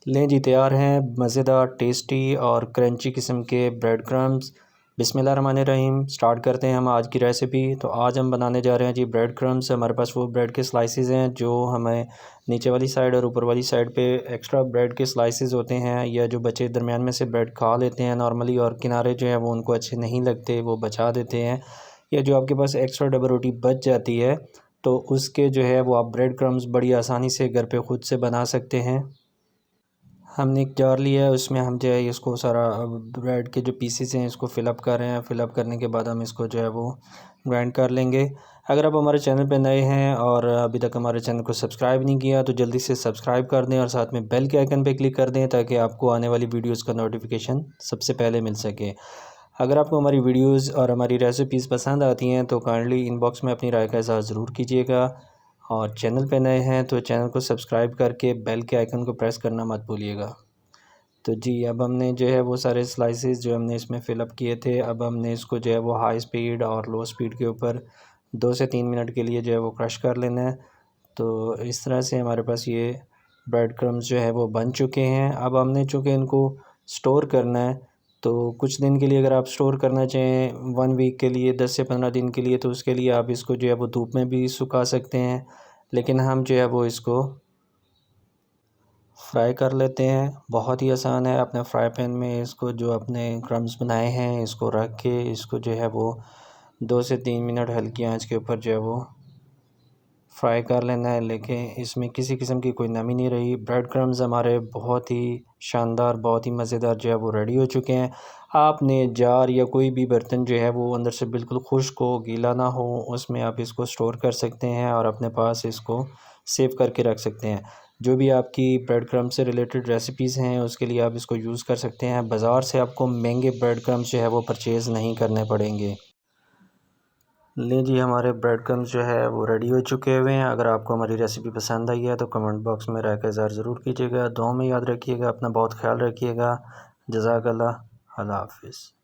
लें जी, तैयार हैं मज़ेदार, टेस्टी और क्रंची किस्म के ब्रेड क्रम्स। बिस्मिल्लाहिर्रहमानिर्रहीम। स्टार्ट करते हैं हम आज की रेसिपी। तो आज हम बनाने जा रहे हैं जी ब्रेड क्रम्स। हमारे पास वो ब्रेड के स्लाइसेस हैं जो हमें नीचे वाली साइड और ऊपर वाली साइड पे एक्स्ट्रा ब्रेड के स्लाइसेस होते हैं, या जो बच्चे दरमियान में से ब्रेड खा लेते हैं नॉर्मली, और किनारे जो है वो उनको अच्छे नहीं लगते, वो बचा देते हैं। या जो आपके पास एक्स्ट्रा डबल रोटी बच जाती है तो उसके जो है वो आप ब्रेड क्रम्स बड़ी आसानी से घर पे ख़ुद से बना सकते हैं। हमने एक जार लिया है, उसमें हम जो है इसको सारा ब्रेड के जो पीसेस हैं इसको फ़िलअप कर रहे हैं। फ़िलअप करने के बाद हम इसको जो है वो ग्राइंड कर लेंगे। अगर आप हमारे चैनल पे नए हैं और अभी तक हमारे चैनल को सब्सक्राइब नहीं किया तो जल्दी से सब्सक्राइब कर दें और साथ में बेल के आइकन पे क्लिक कर दें ताकि आपको आने वाली वीडियोज़ का नोटिफिकेशन सबसे पहले मिल सके। अगर आपको हमारी वीडियोज़ और हमारी रेसिपीज़ पसंद आती हैं तो काइंडली इनबॉक्स में अपनी राय का इज़हार ज़रूर कीजिएगा, और चैनल पे नए हैं तो चैनल को सब्सक्राइब करके बेल के आइकन को प्रेस करना मत भूलिएगा। तो जी, अब हमने जो है वो सारे स्लाइसेस जो हमने इसमें फ़िलअप किए थे, अब हमने इसको जो है वो हाई स्पीड और लो स्पीड के ऊपर 2 से 3 मिनट के लिए जो है वो क्रश कर लेना है। तो इस तरह से हमारे पास ये ब्रेड क्रम्स जो है वो बन चुके हैं। अब हमने चूँकि इनको स्टोर करना है, तो कुछ दिन के लिए अगर आप स्टोर करना चाहें 1 वीक के लिए, 10 से 15 दिन के लिए, तो उसके लिए आप इसको जो है वो धूप में भी सुखा सकते हैं। लेकिन हम जो है वो इसको फ्राई कर लेते हैं। बहुत ही आसान है। अपने फ्राई पैन में इसको जो अपने क्रम्स बनाए हैं इसको रख के इसको जो है वो 2 से 3 मिनट हल्की आंच के ऊपर जो है वो फ्राई कर लेना है। लेकिन इसमें किसी किस्म की कोई नमी नहीं रही। ब्रेड क्रम्स हमारे बहुत ही शानदार, बहुत ही मज़ेदार जो है वो रेडी हो चुके हैं। आपने जार या कोई भी बर्तन जो है वो अंदर से बिल्कुल खुश्क हो, गीला ना हो, उसमें आप इसको स्टोर कर सकते हैं और अपने पास इसको सेव करके रख सकते हैं। जो भी आपकी ब्रेड क्रम्ब से रिलेटेड रेसिपीज़ हैं उसके लिए आप इसको यूज़ कर सकते हैं। बाज़ार से आपको महंगे ब्रेड क्रम्ब जो है वो परचेज़ नहीं करने पड़ेंगे। लें जी, हमारे ब्रेड क्रम्स जो है वो रेडी हो चुके हुए हैं। अगर आपको हमारी रेसिपी पसंद आई है तो कमेंट बॉक्स में राय का इज़हार ज़रूर कीजिएगा। दुआ में याद रखिएगा, अपना बहुत ख्याल रखिएगा। जज़ाकल्लाह। अल्लाह हाफ़िज़।